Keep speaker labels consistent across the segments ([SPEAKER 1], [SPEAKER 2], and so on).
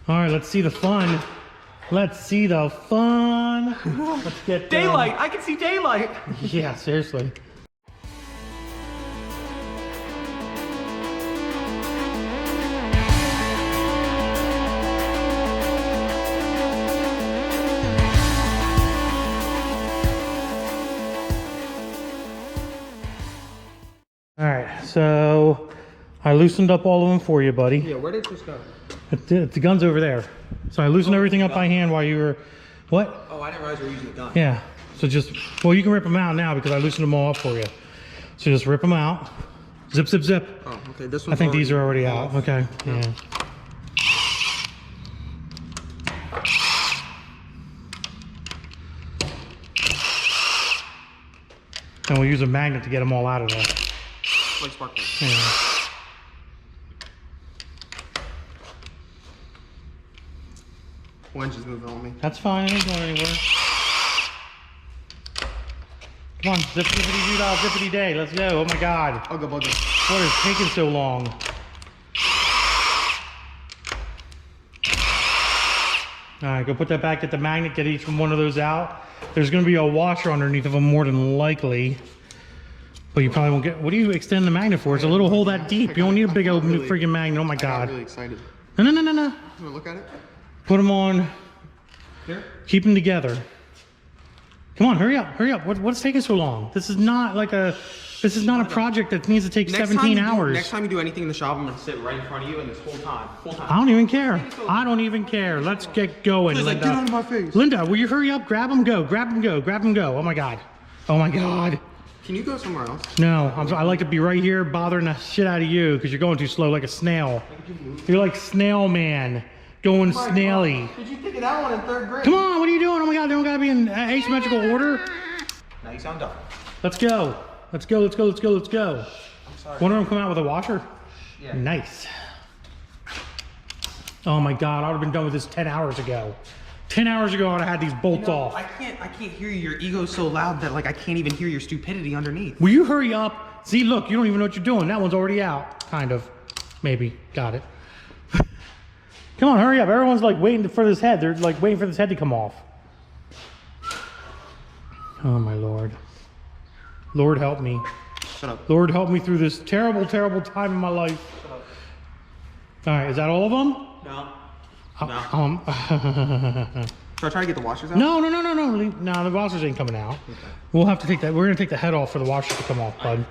[SPEAKER 1] All right, let's see the fun. Let's see the fun. Let's get
[SPEAKER 2] daylight. I can see daylight.
[SPEAKER 1] Yeah, seriously. All right, so I loosened up all of them for you, buddy.
[SPEAKER 2] Yeah, where did this go?
[SPEAKER 1] The gun's over there. So I loosened everything up by hand while you were, what?
[SPEAKER 2] Oh, I didn't realize we were using the gun.
[SPEAKER 1] Yeah, so just, well, you can rip them out now because I loosened them all up for you. So just rip them out. Zip, zip, zip.
[SPEAKER 2] Oh, okay, this one's
[SPEAKER 1] I think these are already out. Okay, yeah. And we'll use a magnet to get them all out of there.
[SPEAKER 2] Like spark plug.
[SPEAKER 1] Yeah.
[SPEAKER 2] One's just moving on me.
[SPEAKER 1] That's fine, it ain't going anywhere. Come on, zippity doo dah, zippity day, let's go. Oh my god.
[SPEAKER 2] I'll go bug it.
[SPEAKER 1] What is taking so long? Alright, go put that back, get the magnet, get each one of those out. There's gonna be a washer underneath of them more than likely. But you probably won't get, what do you extend the magnet for? It's a little hole that deep. You don't need a big old freaking magnet. Oh my god.
[SPEAKER 2] I'm really excited.
[SPEAKER 1] No.
[SPEAKER 2] You wanna look at it?
[SPEAKER 1] Put them on.
[SPEAKER 2] Here?
[SPEAKER 1] Keep them together. Come on, hurry up, hurry up. What's taking so long? This is not like a, this is not a project that needs to take 17 hours.
[SPEAKER 2] Next time you do anything in the shop, I'm gonna sit right in front of you and this whole time.
[SPEAKER 1] I don't even care. I don't even care. Let's get going,
[SPEAKER 2] Linda.
[SPEAKER 1] Linda.
[SPEAKER 2] Like, get out of my face.
[SPEAKER 1] Linda, will you hurry up? Grab them, go. Grab them, go. Grab them, go. Oh my god. Oh my god.
[SPEAKER 2] Can you go somewhere else?
[SPEAKER 1] No, I like to be right here bothering the shit out of you because you're going too slow like a snail. You're like snail man. Going snaily.
[SPEAKER 2] Did you think of that one in 3rd grade?
[SPEAKER 1] Come on, what are you doing? Oh my god, they don't gotta be in asymmetrical order.
[SPEAKER 2] Now you sound dumb.
[SPEAKER 1] Let's go. Let's go, let's go, let's go, let's go.
[SPEAKER 2] I'm sorry.
[SPEAKER 1] One of them come out with a washer?
[SPEAKER 2] Yeah.
[SPEAKER 1] Nice. Oh my god, I would have been done with this 10 hours ago. 10 hours ago, I would have had these bolts off.
[SPEAKER 2] I can't hear you. Your ego's so loud that like I can't even hear your stupidity underneath.
[SPEAKER 1] Will you hurry up? See, look, you don't even know what you're doing. That one's already out. Kind of. Maybe. Got it. Come on, hurry up. Everyone's like waiting for this head. They're like waiting for this head to come off. Oh my lord. Lord help me.
[SPEAKER 2] Shut up.
[SPEAKER 1] Lord help me through this terrible, terrible time in my life.
[SPEAKER 2] Shut up.
[SPEAKER 1] All right, is that all of them?
[SPEAKER 2] No. Should I try to get the washers out?
[SPEAKER 1] No, the washers ain't coming out. Okay. We'll have to take that. We're gonna take the head off for the washers to come off, bud.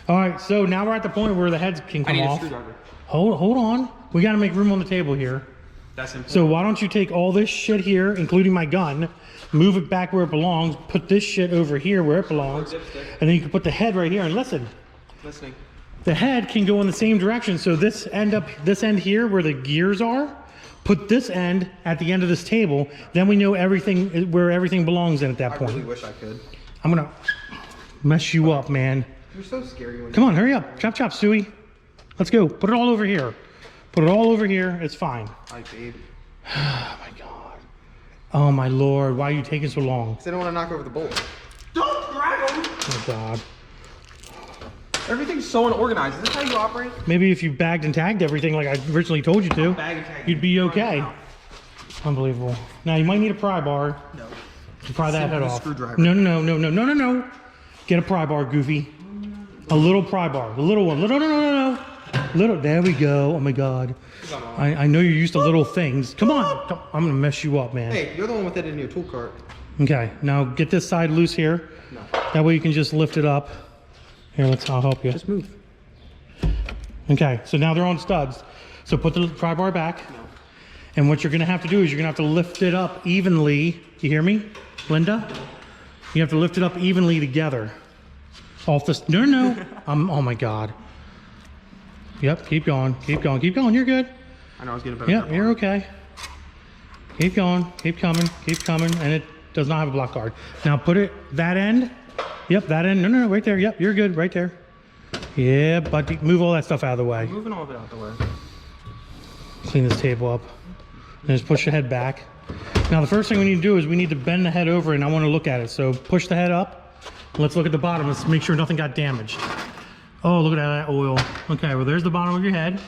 [SPEAKER 1] All right, so now we're at the point where the heads can come off.
[SPEAKER 2] A screwdriver.
[SPEAKER 1] Hold on. We gotta make room on the table here.
[SPEAKER 2] That's important.
[SPEAKER 1] So why don't you take all this shit here, including my gun, move it back where it belongs, put this shit over here where it belongs, and then you can put the head right here and listen.
[SPEAKER 2] Listening.
[SPEAKER 1] The head can go in the same direction. So this end here where the gears are, put this end at the end of this table, then we know everything where everything belongs in at that point.
[SPEAKER 2] I really wish I could.
[SPEAKER 1] I'm gonna mess you up, man.
[SPEAKER 2] You're so scary when
[SPEAKER 1] Come on, hurry up. Chop chop, Suey. Let's go. Put it all over here. Put it all over here. It's fine.
[SPEAKER 2] Hi, babe.
[SPEAKER 1] Oh my god. Oh my lord. Why are you taking so long?
[SPEAKER 2] Because I don't want to knock over the bolt. Don't drag them!
[SPEAKER 1] Oh god.
[SPEAKER 2] Everything's so unorganized. Is this how you operate?
[SPEAKER 1] Maybe if you bagged and tagged everything like I originally told you to, you'd be okay. Unbelievable. Now you might need a pry bar.
[SPEAKER 2] No.
[SPEAKER 1] To pry that head off.
[SPEAKER 2] Screwdriver.
[SPEAKER 1] No. Get a pry bar, Goofy. A little pry bar. The little one. No. Little. There we go. Oh my god. I know you're used to little things. Come on. I'm gonna mess you up, man.
[SPEAKER 2] Hey, you're the one with it in your tool cart.
[SPEAKER 1] Okay. Now get this side loose here.
[SPEAKER 2] No.
[SPEAKER 1] That way you can just lift it up. Here, I'll help you.
[SPEAKER 2] Just move.
[SPEAKER 1] Okay. So now they're on studs. So put the pry bar back.
[SPEAKER 2] No.
[SPEAKER 1] And what you're gonna have to do is you're gonna have to lift it up evenly. You hear me, Linda? You have to lift it up evenly together. Off this. No. Oh my god. Yep. Keep going. You're good.
[SPEAKER 2] I know I was getting better.
[SPEAKER 1] Yep. You're okay. Keep going. Keep coming. And it does not have a block guard. Now put it that end. Yep. That end. No. Right there. Yep. You're good. Right there. Yeah. But move all that stuff out of the way.
[SPEAKER 2] I'm moving all of it out the way.
[SPEAKER 1] Clean this table up. And just push the head back. Now the first thing we need to do is we need to bend the head over and I want to look at it. So push the head up. Let's look at the bottom. Let's make sure nothing got damaged. Oh, look at that oil. Okay, well there's the bottom of your head.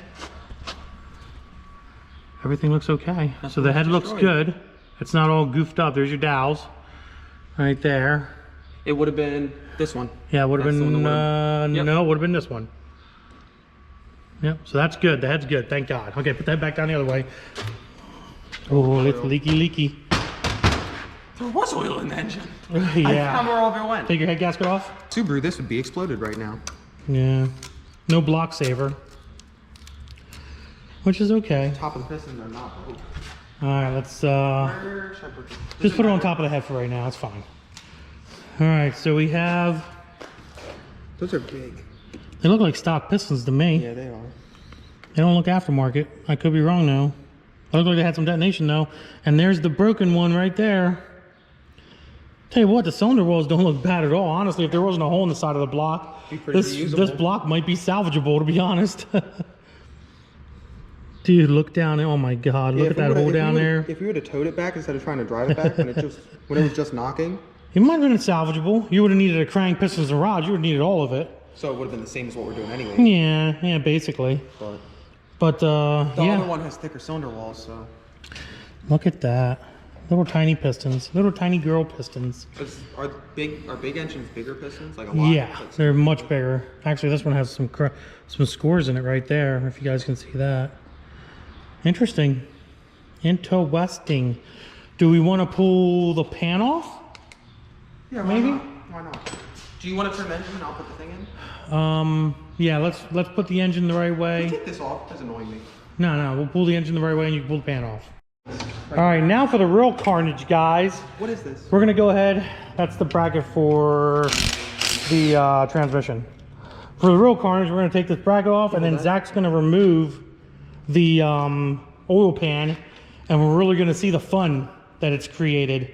[SPEAKER 1] everything looks okay. So the head looks good. It's not all goofed up. There's your dowels right there.
[SPEAKER 2] It would have been this one.
[SPEAKER 1] Yeah, it would have been, no, it would have been this one. Yep, so that's good. The head's good, thank God. Okay, put that back down the other way. Oh, it's leaky.
[SPEAKER 2] There was oil in the engine.
[SPEAKER 1] Yeah.
[SPEAKER 2] I found where all of it went.
[SPEAKER 1] Take your head gasket off.
[SPEAKER 2] Subaru, this would be exploded right now.
[SPEAKER 1] Yeah. No block saver. Which is okay.
[SPEAKER 2] Top of the pistons are not broke.
[SPEAKER 1] Alright, let's just put it on top of the head for right now, it's fine. Alright, so we have...
[SPEAKER 2] Those are big.
[SPEAKER 1] They look like stock pistons to me.
[SPEAKER 2] Yeah, they are.
[SPEAKER 1] They don't look aftermarket. I could be wrong though. They look like they had some detonation though. And there's the broken one right there. Tell you what, the cylinder walls don't look bad at all. Honestly, if there wasn't a hole in the side of the block, this block might be salvageable, to be honest. Dude, look down. Oh my God, look at that hole down there.
[SPEAKER 2] If you would have towed it back instead of trying to drive it back when it was just knocking.
[SPEAKER 1] It might have been salvageable. You would have needed a crank, pistons, and rods. You would have needed all of it.
[SPEAKER 2] So it would have been the same as what we're doing anyway.
[SPEAKER 1] Yeah, basically. But
[SPEAKER 2] the other one has thicker cylinder walls, so.
[SPEAKER 1] Look at that. Little tiny pistons. Little tiny girl pistons.
[SPEAKER 2] Are big engines bigger pistons? Like a lot?
[SPEAKER 1] Yeah, they're much bigger. Actually, this one has some scores in it right there, if you guys can see that. Interesting. Interesting. Do we want to pull the pan off?
[SPEAKER 2] Yeah,
[SPEAKER 1] maybe.
[SPEAKER 2] Why not? Do you want to turn the engine and I'll put the thing in?
[SPEAKER 1] Yeah, let's put the engine the right way.
[SPEAKER 2] Can you take this off? It's annoying me.
[SPEAKER 1] No, we'll pull the engine the right way and you can pull the pan off. All right, now for the real carnage, guys.
[SPEAKER 2] What is this?
[SPEAKER 1] We're gonna go ahead. That's the bracket for the transmission. For the real carnage, we're gonna take this bracket off, and then Zach's gonna remove the oil pan, and we're really gonna see the fun that it's created.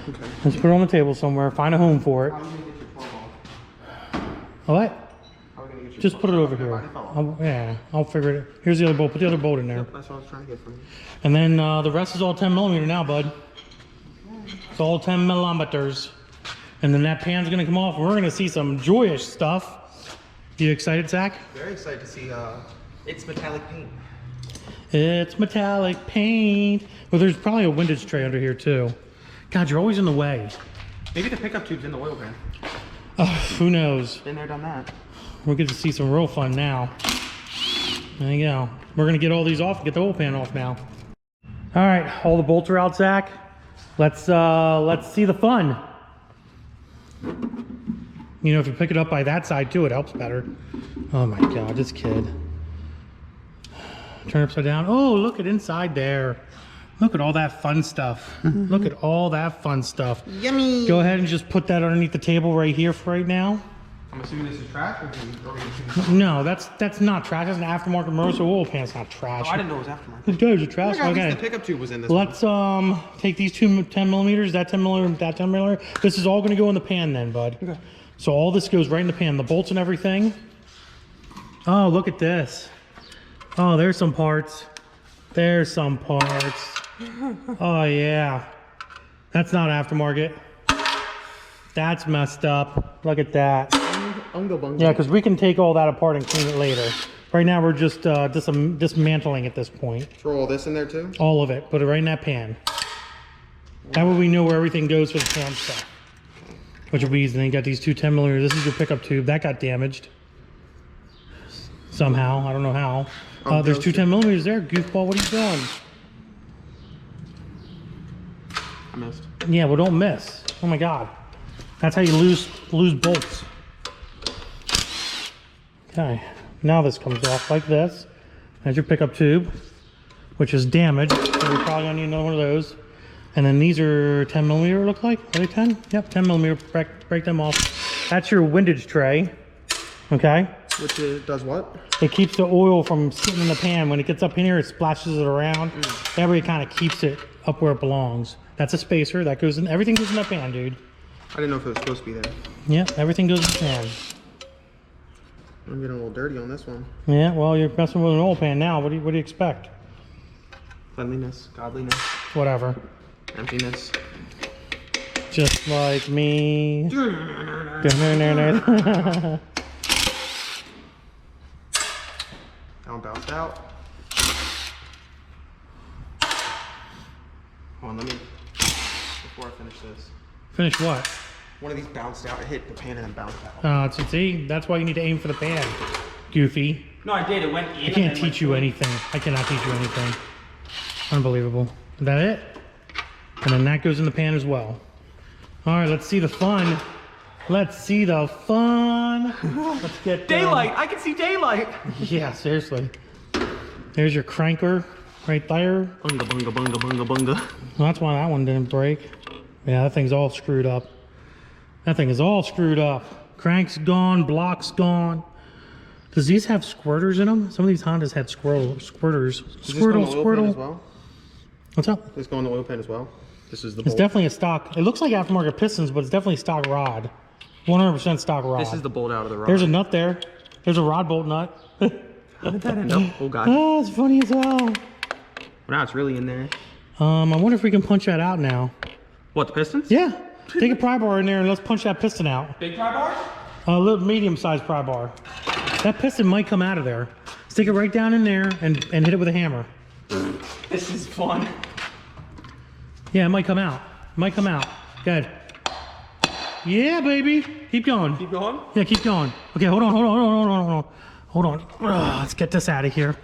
[SPEAKER 1] Okay. Let's put it on the table somewhere. Find a home for it.
[SPEAKER 2] How are you gonna get your plug off?
[SPEAKER 1] What?
[SPEAKER 2] How are you gonna get your
[SPEAKER 1] Just put it over here. Yeah, I'll figure it. Here's the other bolt. Put the other bolt in there.
[SPEAKER 2] Yep, that's what I was trying to get from you.
[SPEAKER 1] And then the rest is all 10 millimeter now, bud. It's all 10 millimeters. And then that pan's gonna come off, and we're gonna see some joyous stuff. You excited, Zach?
[SPEAKER 2] Very excited to see it's metallic paint.
[SPEAKER 1] It's metallic paint. Well, there's probably a windage tray under here too. God, you're always in the way.
[SPEAKER 2] Maybe the pickup tube's in the oil pan.
[SPEAKER 1] Who knows?
[SPEAKER 2] Been there, done that.
[SPEAKER 1] We'll get to see some real fun now. There you go. We're gonna get all these off and get the oil pan off now. All right, all the bolts are out, Zach. Let's see the fun. You know, if you pick it up by that side too, it helps better. Oh my God, this kid. Turn it upside down. Oh, look at inside there. Look at all that fun stuff. Look at all that fun stuff.
[SPEAKER 2] Yummy.
[SPEAKER 1] Go ahead and just put that underneath the table right here for right now.
[SPEAKER 2] I'm assuming this is trash, or
[SPEAKER 1] no, that's not trash. That's an aftermarket Moroso oil pan. It's not trash.
[SPEAKER 2] Oh, I didn't know it was aftermarket.
[SPEAKER 1] It does, it's trash. Okay.
[SPEAKER 2] The pickup tube was in this.
[SPEAKER 1] Let's take these two 10 millimeters, that 10 millimeter, that 10 millimeter. This is all going to go in the pan then, bud. Okay. So all this goes right in the pan, the bolts and everything. Oh, look at this. Oh, there's some parts. There's some parts. Oh yeah, that's not aftermarket. That's messed up. Look at that. Yeah, because we can take all that apart and clean it later. Right now we're just dismantling at this point.
[SPEAKER 2] Throw all this in there too?
[SPEAKER 1] All of it. Put it right in that pan. That way we know where everything goes for the pan stuff. Which will be easy. Then you got these two 10 millimeters. This is your pickup tube. That got damaged. Somehow. I don't know how. There's two 10 millimeters there. Goofball, what are you doing?
[SPEAKER 2] I missed.
[SPEAKER 1] Yeah, well, don't miss. Oh my God. That's how you lose bolts. Okay, now this comes off like this. There's your pickup tube, which is damaged. So we're probably gonna need another one of those. And then these are 10 millimeter, look like. Are they 10? Yep, 10 millimeter. Break them off. That's your windage tray. Okay.
[SPEAKER 2] Which does what?
[SPEAKER 1] It keeps the oil from sitting in the pan. When it gets up in here, it splashes it around. That way it kind of keeps it up where it belongs. That's a spacer. That goes in. Everything goes in that pan, dude.
[SPEAKER 2] I didn't know if it was supposed to be there.
[SPEAKER 1] Yeah, everything goes in the pan.
[SPEAKER 2] I'm getting a little dirty on this one.
[SPEAKER 1] Yeah, well, you're messing with an oil pan now. What do you expect?
[SPEAKER 2] Cleanliness, godliness.
[SPEAKER 1] Whatever.
[SPEAKER 2] Emptiness.
[SPEAKER 1] Just like me.
[SPEAKER 2] That one bounced out. Hold on, let me, before I finish this.
[SPEAKER 1] Finish what?
[SPEAKER 2] One of these bounced out. It hit the pan and then bounced out.
[SPEAKER 1] See, that's why you need to aim for the pan, goofy.
[SPEAKER 2] No, I did. It went in.
[SPEAKER 1] I can't teach you anything. I cannot teach you anything. Unbelievable. Is that it? And then that goes in the pan as well. All right, let's see the fun. Let's see the fun. Let's get
[SPEAKER 2] daylight. I can see daylight.
[SPEAKER 1] Yeah, seriously. There's your cranker right there.
[SPEAKER 2] Bunga, bunga, bunga, bunga, bunga.
[SPEAKER 1] Well, that's why that one didn't break. Yeah, that thing's all screwed up. That thing is all screwed up. Crank's gone, block's gone. Does these have squirters in them? Some of these Hondas had squirters. Squirtle.
[SPEAKER 2] Well?
[SPEAKER 1] What's up?
[SPEAKER 2] This go in the oil pan as well. This is the.
[SPEAKER 1] It's definitely a stock. It looks like aftermarket pistons, but it's definitely stock rod. 100% stock rod.
[SPEAKER 2] This is the bolt out of the rod.
[SPEAKER 1] There's a nut there. There's a rod bolt nut.
[SPEAKER 2] How did that end up? Oh god.
[SPEAKER 1] Oh, it's funny as hell.
[SPEAKER 2] Well, now it's really in there.
[SPEAKER 1] I wonder if we can punch that out now.
[SPEAKER 2] What, the pistons?
[SPEAKER 1] Yeah. Take a pry bar in there and let's punch that piston out.
[SPEAKER 2] Big pry bar?
[SPEAKER 1] A little medium-sized pry bar. That piston might come out of there. Stick it right down in there and hit it with a hammer.
[SPEAKER 2] This is fun.
[SPEAKER 1] Yeah, it might come out. It might come out. Good. Yeah, baby. Keep going.
[SPEAKER 2] Keep going?
[SPEAKER 1] Yeah, keep going. Okay, hold on. Hold on. Let's get this out of here.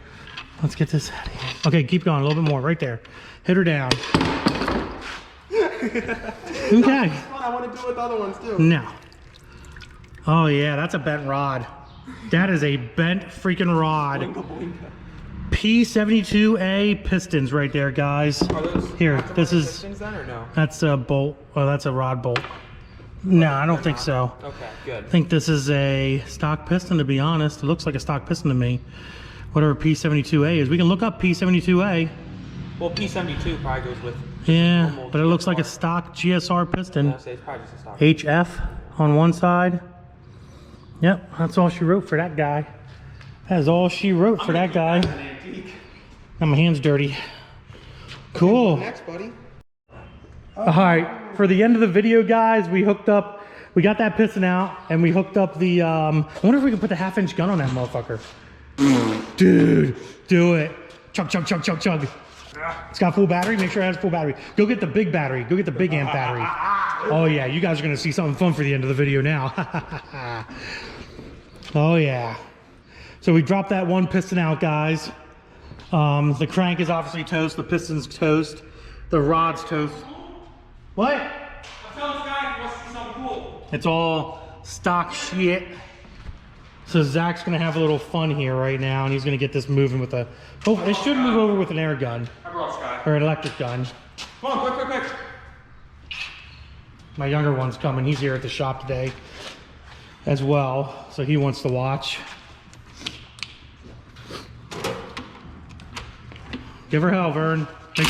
[SPEAKER 1] Okay, keep going. A little bit more. Right there. Hit her down. Okay.
[SPEAKER 2] I want to do it with other ones too.
[SPEAKER 1] No. Oh yeah, that's a bent rod. That is a bent freaking rod.
[SPEAKER 2] Boinga, boinga.
[SPEAKER 1] P72A pistons right there, guys.
[SPEAKER 2] Are those
[SPEAKER 1] here, this is
[SPEAKER 2] pistons then, or no?
[SPEAKER 1] That's a bolt. Oh, that's a rod bolt. No, I don't think so.
[SPEAKER 2] Okay, good.
[SPEAKER 1] I think this is a stock piston, to be honest. It looks like a stock piston to me. Whatever P72A is. We can look up P72A.
[SPEAKER 2] Well, P72 probably goes with.
[SPEAKER 1] Yeah, but it looks like a stock GSR piston.
[SPEAKER 2] Yeah, it's probably just a stock.
[SPEAKER 1] HF on one side. Yep, that's all she wrote for that guy. That is all she wrote for that guy. Now my hand's dirty. Cool.
[SPEAKER 2] Next, buddy.
[SPEAKER 1] All right, for the end of the video, guys, we got that piston out, and we hooked up the, I wonder if we can put the 1/2-inch gun on that motherfucker. Dude, do it. Chug, chug, chug, chug, chug. It's got full battery. Make sure it has full battery. Go get the big battery. Go get the big amp battery. Oh yeah, you guys are gonna see something fun for the end of the video now. Oh yeah. So we dropped that one piston out, guys. The crank is obviously toast. The piston's toast. The rod's toast. What?
[SPEAKER 2] I'm telling this guy he wants to see something cool.
[SPEAKER 1] It's all stock shit. So Zach's gonna have a little fun here right now, and he's gonna get this moving with a. Oh, it should move over with an air gun
[SPEAKER 2] I brought Sky.
[SPEAKER 1] or an electric gun.
[SPEAKER 2] Come on, quick.
[SPEAKER 1] My younger one's coming. He's here at the shop today as well, so he wants to watch. Give her hell, Vern.
[SPEAKER 2] It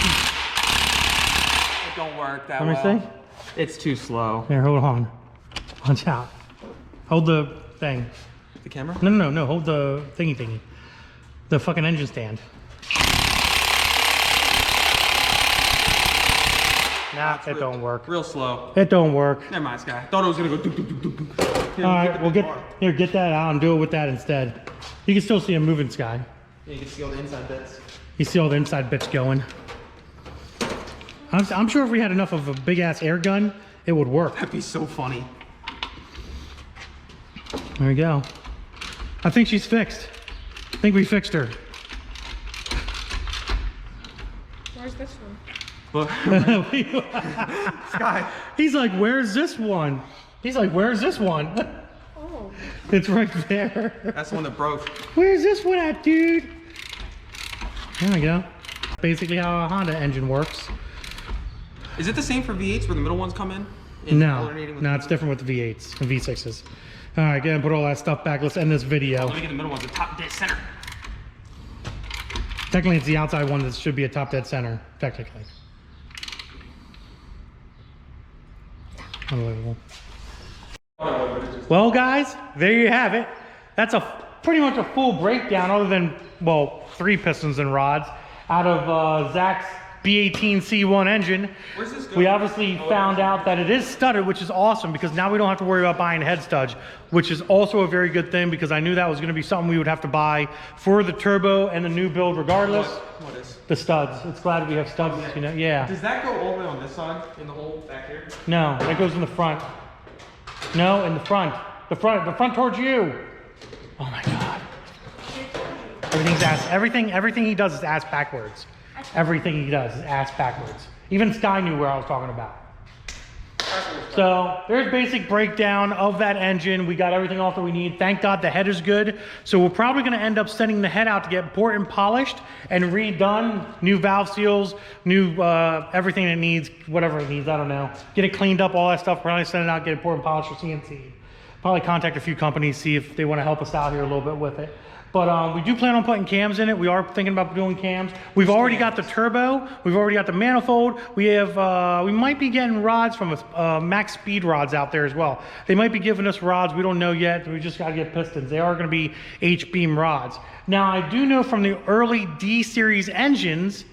[SPEAKER 2] don't work that well.
[SPEAKER 1] Let me see.
[SPEAKER 2] It's too slow.
[SPEAKER 1] Here, hold on. Watch out. Hold the thing.
[SPEAKER 2] The camera?
[SPEAKER 1] No. Hold the thingy. The fucking engine stand. Nah, it don't work.
[SPEAKER 2] Real slow.
[SPEAKER 1] It don't work.
[SPEAKER 2] Never mind, Sky. Thought it was gonna go.
[SPEAKER 1] All right, we'll get that out and do it with that instead. You can still see him moving, Sky.
[SPEAKER 2] Yeah, you can see all the inside bits.
[SPEAKER 1] You see all the inside bits going. I'm sure if we had enough of a big ass air gun, it would work.
[SPEAKER 2] That'd be so funny.
[SPEAKER 1] There we go. I think she's fixed. I think we fixed her.
[SPEAKER 3] Where's this one?
[SPEAKER 2] Sky.
[SPEAKER 1] He's like, where's this one? He's like, where's this one?
[SPEAKER 3] Oh.
[SPEAKER 1] It's right there.
[SPEAKER 2] That's the one that broke.
[SPEAKER 1] Where's this one at, dude? There we go. Basically how a Honda engine works.
[SPEAKER 2] Is it the same for V8s where the middle ones come in?
[SPEAKER 1] No, it's different with the V8s and V6s. All right, go ahead and put all that stuff back. Let's end this video.
[SPEAKER 2] Let me get the middle ones, the top dead center.
[SPEAKER 1] Technically, it's the outside one that should be a top dead center, technically. Unbelievable. Well, guys, there you have it. That's pretty much a full breakdown, other than, well, 3 pistons and rods out of Zach's B18C1 engine.
[SPEAKER 2] Where's this going?
[SPEAKER 1] We obviously found out that it is studded, which is awesome because now we don't have to worry about buying head studs, which is also a very good thing because I knew that was going to be something we would have to buy for the turbo and the new build regardless.
[SPEAKER 2] What is?
[SPEAKER 1] The studs. It's glad we have studs, you know, yeah.
[SPEAKER 2] Does that go all the way on this side in the hole back here?
[SPEAKER 1] No, that goes in the front. No, in the front. The front towards you. Oh my God. Everything's ass. Everything he does is ass backwards. Everything he does is ass backwards. Even Sky knew where I was talking about. So there's basic breakdown of that engine. We got everything off that we need. Thank God the head is good. So we're probably going to end up sending the head out to get port and polished and redone. New valve seals, new everything it needs, whatever it needs. I don't know. Get it cleaned up, all that stuff. Probably send it out, get it port and polished for CNC. Probably contact a few companies, see if they want to help us out here a little bit with it. But we do plan on putting cams in it. We are thinking about doing cams. We've already got the turbo. We've already got the manifold. We have, we might be getting rods from Max Speed rods out there as well. They might be giving us rods. We don't know yet. We just got to get pistons. They are going to be H-beam rods. Now, I do know from the early D-series engines,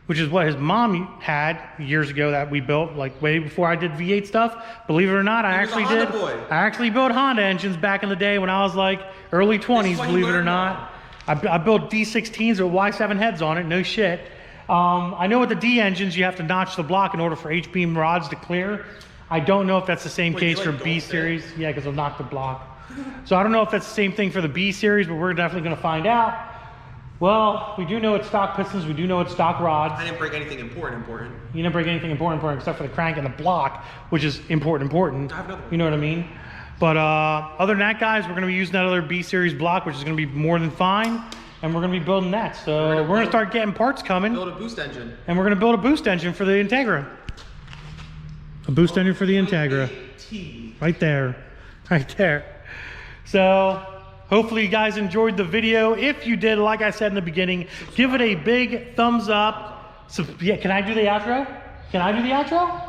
[SPEAKER 1] which is what his mom had years ago that we built, like way before I did V8 stuff. Believe it or not, I actually built Honda engines back in the day when I was like early 20s, believe it or not. I built D16s with Y7 heads on it, no shit. I know with the D engines, you have to notch the block in order for H-beam rods to clear. I don't know if that's the same case for B series. Yeah, because they'll knock the block. So I don't know if that's the same thing for the B series, but we're definitely gonna find out. Well, we do know it's stock pistons. We do know it's stock rods.
[SPEAKER 2] I didn't break anything important.
[SPEAKER 1] You didn't break anything important except for the crank and the block, which is important.
[SPEAKER 2] I have another one.
[SPEAKER 1] You know what I mean? But other than that, guys, we're going to be using that other B-series block, which is going to be more than fine. And we're going to be building that. So we're going to start getting parts coming.
[SPEAKER 2] Build a boost engine.
[SPEAKER 1] And we're going to build a boost engine for the Integra. A boost engine for the Integra. Right there. Right there. So hopefully you guys enjoyed the video. If you did, like I said in the beginning, give it a big thumbs up. So, yeah, can I do the outro? Can I do the outro?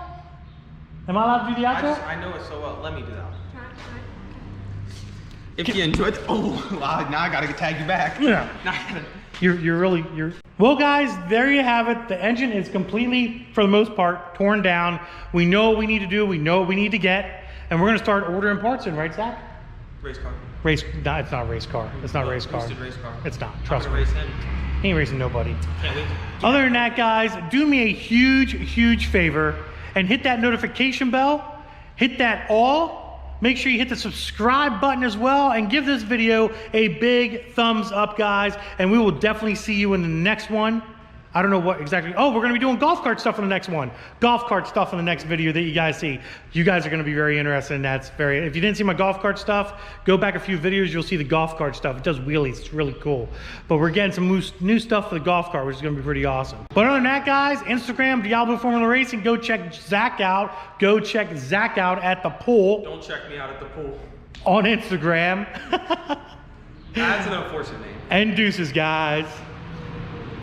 [SPEAKER 1] Am I allowed to do the outro?
[SPEAKER 2] I know it so well. Let me do that. If you enjoyed, now I gotta tag you back.
[SPEAKER 1] Yeah. Well, guys, there you have it. The engine is completely, for the most part, torn down. We know what we need to do. We know what we need to get, and we're gonna start ordering parts in, right, Zach?
[SPEAKER 2] Race car.
[SPEAKER 1] No, it's not a race car. It's not a race car.
[SPEAKER 2] Boosted race car.
[SPEAKER 1] It's not. Trust me.
[SPEAKER 2] Race him.
[SPEAKER 1] He ain't racing nobody.
[SPEAKER 2] Can't wait.
[SPEAKER 1] Other than that, guys, do me a huge favor and hit that notification bell. Hit that all. Make sure you hit the subscribe button as well and give this video a big thumbs up, guys. And we will definitely see you in the next one. I don't know what exactly. Oh, we're going to be doing golf cart stuff in the next one. Golf cart stuff in the next video that you guys see. You guys are going to be very interested in that. If you didn't see my golf cart stuff, go back a few videos. You'll see the golf cart stuff. It does wheelies. It's really cool. But we're getting some new stuff for the golf cart, which is going to be pretty awesome. But other than that, guys, Instagram, Diablo Formula Racing. Go check Zach out. Go check Zach out at the pool.
[SPEAKER 2] Don't check me out at the pool.
[SPEAKER 1] On Instagram.
[SPEAKER 2] That's an unfortunate name.
[SPEAKER 1] And deuces, guys.